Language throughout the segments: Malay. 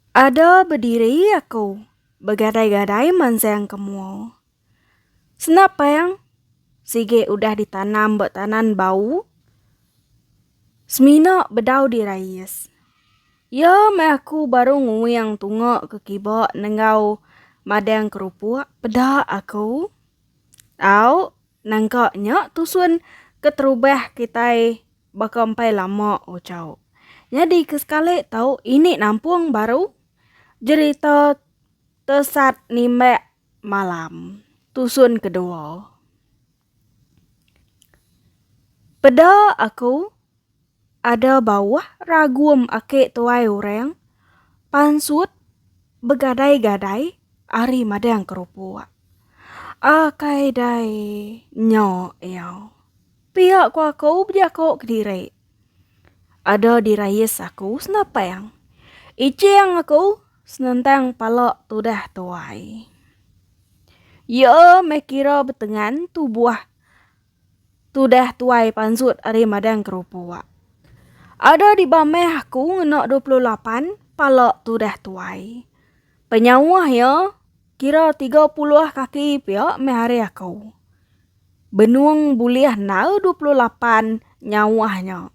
Ada berdiri aku, begadai-gadai manseng kemu. Senapa yang sige udah ditanam tanan bau, semina bedau dirayes. Ya me aku baru nguyang tunggu ke kibok nengau madang kerupuk peda aku. Au nangkaknya tusun keterubah kita bakampai lama ocau. Jadi kesekali tahu ini nampung baru cerita tesat nimek malam. Tusun kedua. Peda aku ada bawah ragum ake tuai orang. Pansut begadai-gadai ari madang kerupuk. Akai dai nyo yau. Pihak ku aku berjako kediri. Ada dirayes aku senapa yang. Ice yang aku senentang palak tudah tuai. Ya me kira betengan tu buah tudah tuai pansut ari madang kerupuk. Ada di bameh aku ngenok 28 palak tudah tuai. Penyawah ya kira 30 kaki piak me hari aku. Benuang buliah nau 28 nyawahnya.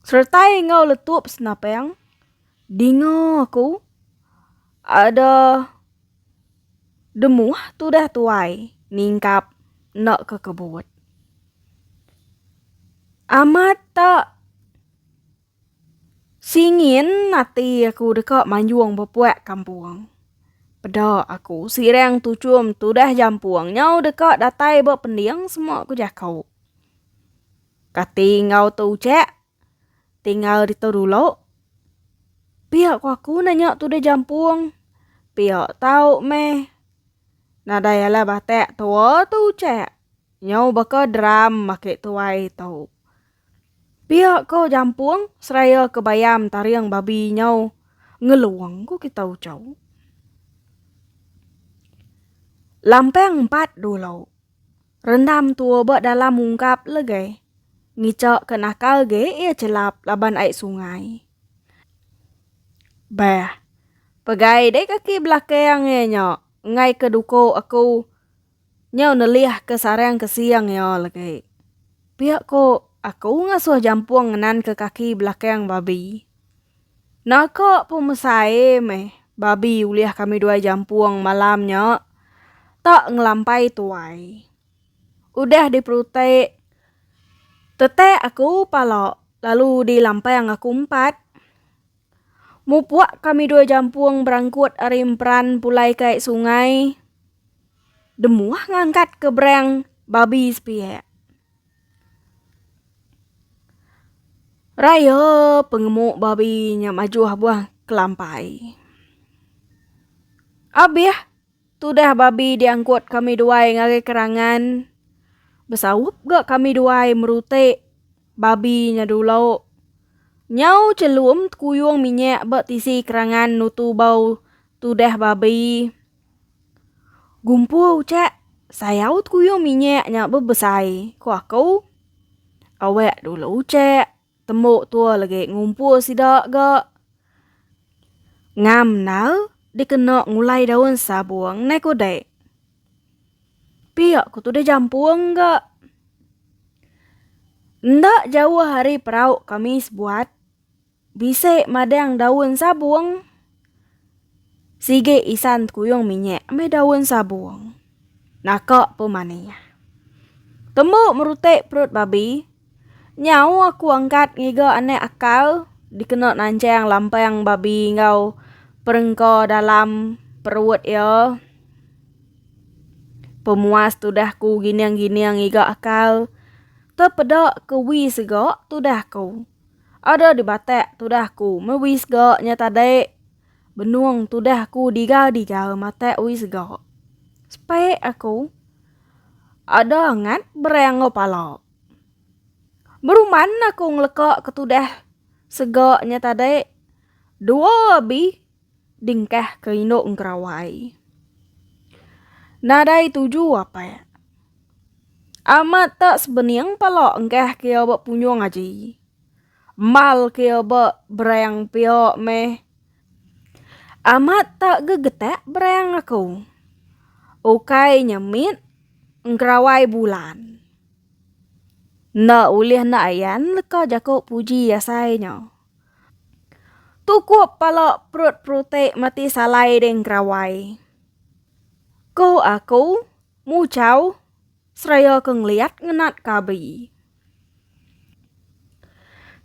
Sertai ngau letup senapeng. Dingo aku ada demuah tudah tuai ningkap nak ke kebut. Amat tak singin nati aku dekat manjuang bepuak kampung. Peda aku sireng tucum tudah jampuang nyau dekat datai bak pendiang semua aku jakau. Kati ngau tu cek tinggal di tu dulu. Pihak aku nanya tudah jampuang. Pihak tahu meh. Nada yala batek tua tu cek. Nyau baka dram make tuai tau. Pihak kau jampuang seraya kebayam tariang babi nyau ngeluang ku kita ucau. Lampeng 4 dulu. Rendam tua bak dalam ungkap lagi. Ngicak kenakal ge ia celap laban air sungai. Bah, pegai dek kaki belakang nyok. Ngai keduko aku nyau neliah ke sarang ke siang ya lagi. Pihak ko aku ngasuh jampuang ngenan ke kaki belakang babi. Nakak pemesai meh babi uliah kami dua jampuang malamnya. Tak ngelampai tuai. Udah diperute tete aku palok. Lalu di lampai yang aku 4. Mupuak kami dua jampuang berangkut arimpran pulai kai sungai. Demuah ngangkat ke berang babi sepiak. Raya pengemuk babi nya maju buah kelampai. Abih tudah babi diangkut kami duai ngare kerangan. Besawup gak kami duai merute babi nya dulu. Nyau celum kuyung minyak bak tisi kerangan nutu bau tudah babi. Gumpu cek sayau kuyung minyak nya bebesai. Ku aku awek dulu cek. Tembuk tua lagi ngumpul sidak gak. Ngam nal dikena ngulai daun sabuang naik kodek. Piak ku tu dah jampuang gak. Ndak jauh hari perau kami sebuat. Bisa madang daun sabuang. Sige isan kuyung minyak me daun sabuang. Nakak pemaninya. Tembuk merutek perut babi. Nyau aku angkat ngiga aneh akal. Dikena nancang lampang babi ngau perengko dalam perut ya. Pemuas tudahku giniang-giniang ngiga akal. Terpedak ke wis gak tudahku. Ada di batek tudahku mewis gak nyata dek. Benuang tudahku digal-digal matek wis gak. Supaya aku ada ngat berang ngopalo. Beruman aku ngelekak ketudah segak nyata dek. Dua abi dingkah ke induk ngkerawai. Nadai tuju apa ya? Amat tak sebeniang palo engkah kia bak punyung aji. Mal kia bak berang piok meh Amat tak gegetek berang aku. Ukai nyemit ngkerawai bulan. Na ulih na ayan leka jako puji yasainya. Tukup palok perut protek mati salai deng kerawai. Ko aku mucau seraya kengliat ngenat kabi.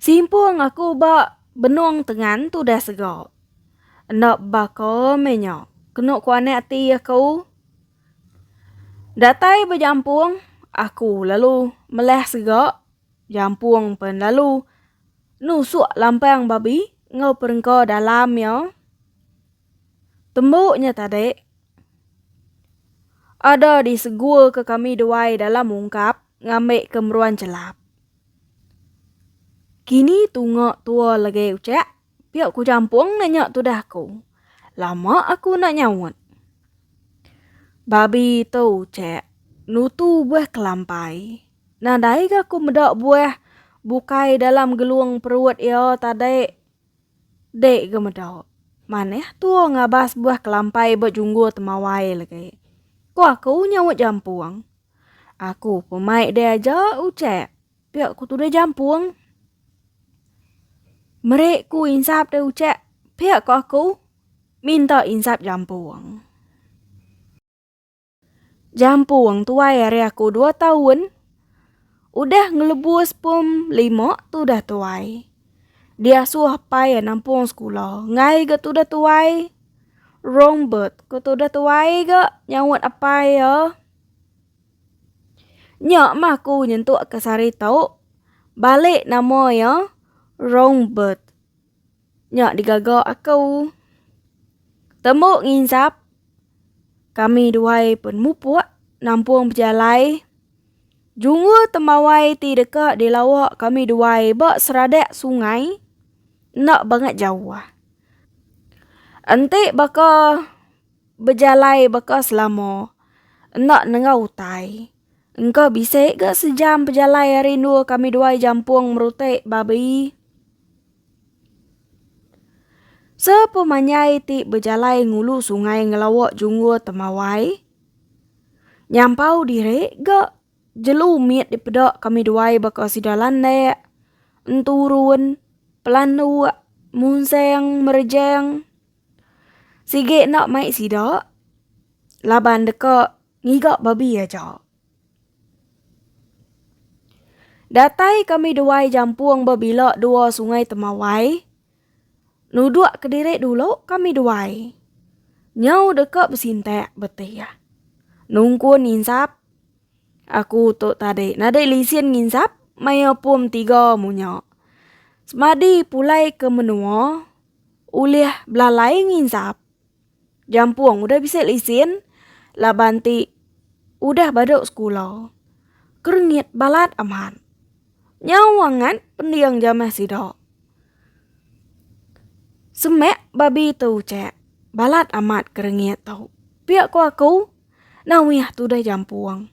Simpung aku bak benung tengan tu dah segak. Nak bako menyo. Kenuk kuane ati aku. Datai berjampung. Aku lalu meleh segak. Jampung pun lalu. Nusuk lampang babi. Ngau perengko dalam ya. Tembuknya tadi. Ada di segul ke kami duai dalam ungkap. Ngambil kemeruan celap. Kini tunggu tua lagi ucap. Piak ku campung nanya tu dah ku. Lama aku nak nyawut. Babi tu ucap. Nutu buah kelampai. Nadai ke aku medak buah. Bukai dalam geluang perut ya tadi. Dek ke medak. Maneh tua ngabas buah kelampai berjunggu temawai lagi. Ku aku nyawut jampung. Aku pemaik dia aja ucap. Piak ku tu dah jampung. Merek ku insap dia ucap. Pihak aku minta insap jampung. Jampung tuai hari aku 2 tahun. Udah ngelebus pum 5 tu dah tuai. Dia suah payah nampung sekolah. Ngai ke tu dah tuai. Rombert ke tu dah tuai ke. Nyawat apa ya. Nyak mah ku nyentuk ke sari tau. Balik nama ya. Rombert. Nyak digagak aku. Tembuk nginsap. Kami duai pun mupuak. Nampung berjalai. Junggu temawai ti dekat di lawak kami duai. Bak seradak sungai. Nak banget jauh. Entik baka berjalai baka selama. Nak nengau utai. Engkau bisik ke sejam berjalai hari nu kami duai jampung merutik babi. Sepemanyai ti berjalai ngulu sungai ngelawak junggu temawai. Nyampau diri ke jelumit di pedak kami duai baka sidalan dek. Enturun, pelanu, munseng, merjeng. Sige nak maik sidak. Laban deka ngigak babi aja. Datai kami duai jampung babila 2 sungai temawai. Nuduk ke diri dulu kami duai. Nyau dekat bersintek betul ya. Nungkun insap. Aku tu tadi. Nadai lisin nginsap. Maya pum 3 munyak. Semadi pulai ke menua. Ulih belalai nginsap. Jampung udah bisa lisin. Labanti udah baduk sekolah. Kerengit balat aman. Nyawangan pendiang jamah sidak. Semek babi tu cek. Balat amat kerengit tau. Pihak ku aku. Nawih tu dah jampung.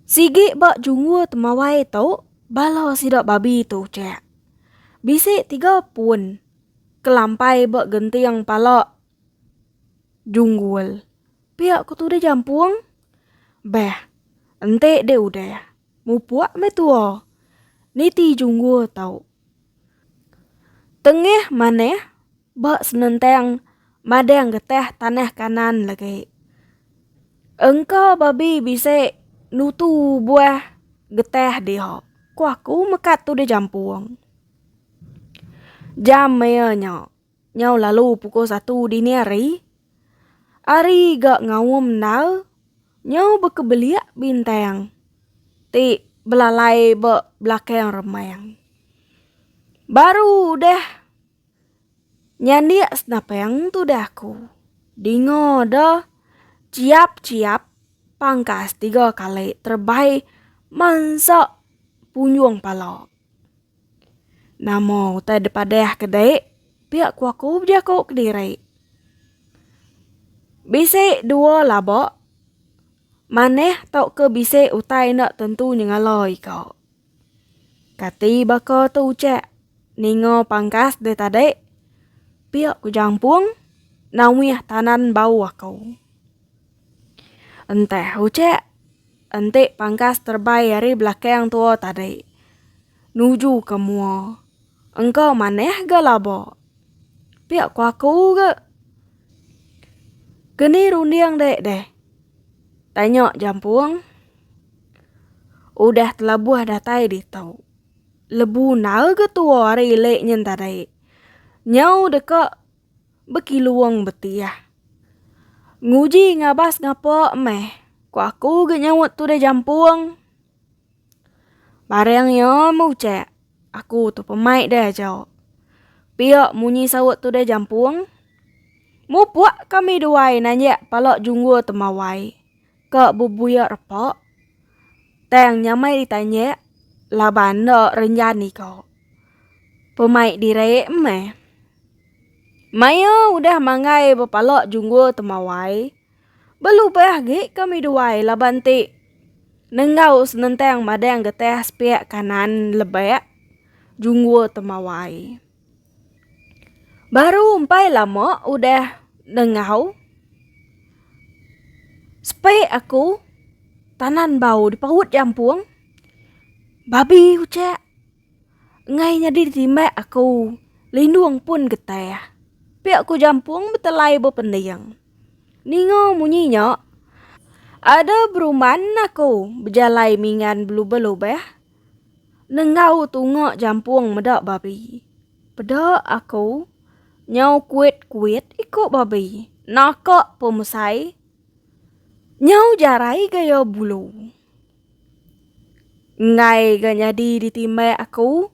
Sigi bak junggu temawai tau. Bala sidak babi tu cek. Bisik 3 pun. Kelampai bak gentiang palak. Junggul. Pihak ku tu dah jampung. Beh. Entik dia udah. Mupuak me tua. Niti junggu tau. Tengah maneh. Bak senentang. Madang geteh tanah kanan lagi. Engkau babi bisik. Nutu buah geteh dia. Ku aku mekat tu dia jampung. Jam mayanya. Nyau lalu pukul 1 dini hari. Ari gak ngawum nal. Nyau bekebeliak bintang. Ti belalai bak belakang remayang. Baru deh. Nyandiak senapeng tu dah ku. Dingo dah. Ciap-ciap. Pangkas 3 kali. Terbaik. Mansak. Punyung palak. Namo tak depadeh kedai. Pihak ku aku berjakuk ke diri. Bisik 2 labak. Maneh tau ke bisik utai nak tentu nyengaloi kau. Kati baka tu cek. Ningo pangkas de tadi. Pihak ku jampuang, nawih tanan bau aku. Enteh ucek, ente pangkas terbaik dari belakang tua tadi. Nuju ke mua. Engkau maneh ke labo. Pihak ku aku ke. Kini rundiang deh. Tanya jampuang. Udah telabuh datai di tau. Lebu nal ke tua hari lek nyen tadi. Nyau deka bekiluang betiah. Nguji ngabas ngapa meh. Ku aku ke nyawut tu deh jampuang. Barang yo mau cek. Aku tu pemain deh jauh. Pihak munyi sawut tu deh jampuang. Mu puak kami duai nanya palok junggu temawai. Ke bubuya repok. Teng nyamai ditanya. Laban no renjani kau. Pemain direk meh. Mayo udah mangai bapalok junggu temawai. Belubah ge kami duai laban ti. Nenggau senenteng madang geteh spiak kanan lebek. Junggu temawai. Baru umpai lama udah dengau. Sepai aku tanan bau di paut jampuang. Babi ucek. Ngai nyadi timbak aku. Lindung pun geteh. Pihak ku jampuang betelai berpendiang. Ningo munyinya. Ada beruman aku berjalai mingan belubah-lubah. Nenggau tunggu jampuang medak babi. Pedak aku. Nyau kuit-kuit ikut babi. Nakak pemusai. Nyau jarai gaya bulu. Ngai ganya di timbak aku.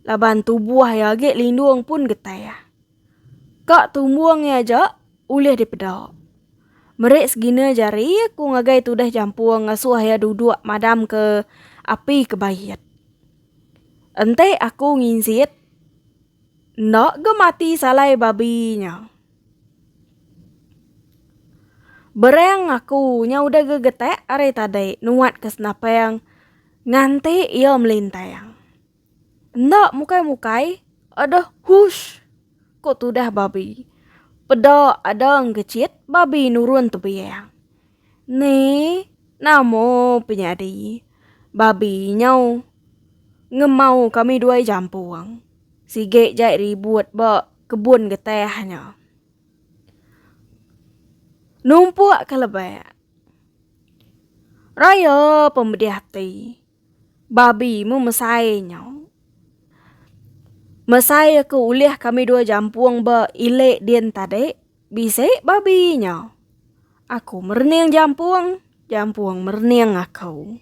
Laban tubuh ya ge lindung pun getaya. Kak tumbuangnya aja ulih dipedak. Merek segini jari aku ngagai tu dah jampuang ngasuh ya duduk madam ke api kebayat. Ente aku nginsit. Nak ge mati salai babinya. Bereng aku nya udah gegetek are tadi nuat ke senapang. Nganti ia melintang. Nak mukai-mukai. Aduh hush. Kok tu dah babi. Pedak ada ngecit babi nurun tebiang. Nih namo penyadi. Babi nyau. Ngemau kami dua jampuang. Sige jai ribut ba kebun getehnya. Numpuk kelebek. Raya pembediati. Babi mu mesai nyau. Mesai ke ulih kami dua jampuang ba ilek dien tadi. Bisik babinya. Aku merniang jampuang. Jampuang merniang aku.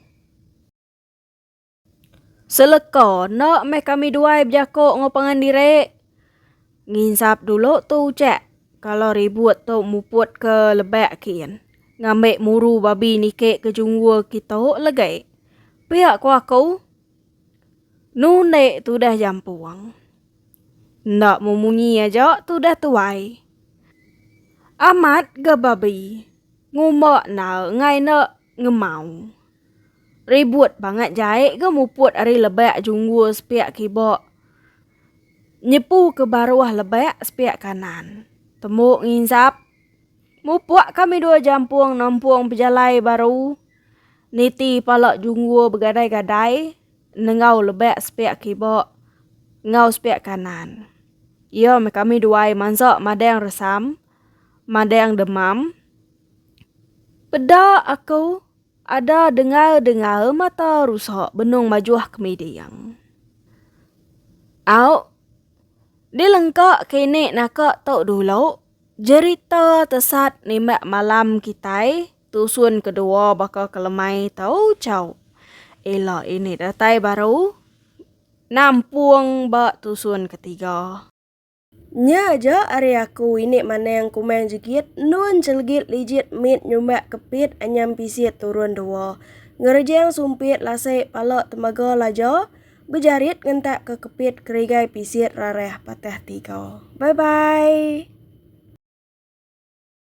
Seleko nak me kami dua berjakok ngopangan direk. Nginsap dulu tu cek. Kalau ribut tu muput ke lebek kian. Ngambek muru babi nikek ke junggu kita legai. Pihak ku aku. Nunek tu dah jampuang. Nak memunyi aja tu dah tuai. Amat ke babi. Ngumbak na ngai nak ngemau. Ribut banget jahit ke muput ari lebek junggu sepiak kibok. Nyepu ke baruah lebek sepiak kanan. Temuk nginsap. Mupuak kami dua jampuang nampuang pejalai baru. Niti palak junggu bergadai-gadai. Nengau lebek sepiak kibok. Ngau sepiak kanan. Ia kami dua mansak madang resam. Madang demam. Pedak aku. Ada dengar-dengar mata rusak benung majuah kemediang. Au. Dilengkak kini nakak tok dulu. Cerita tesat nimak malam kita. Tusun kedua bakal kelemai tau caw. Ela ini datai baru. Nampuang bak tusun ketiga. Nya aja ari aku ini mana yang kumain jegit. Nun celgit lijit mit nyumbak kepit anyam pisit turun dua. Ngerjang sumpit lasik palak temaga laja. Bejarit ngentak ke kepit kerigai pisit rareh patah tiga. Bye bye.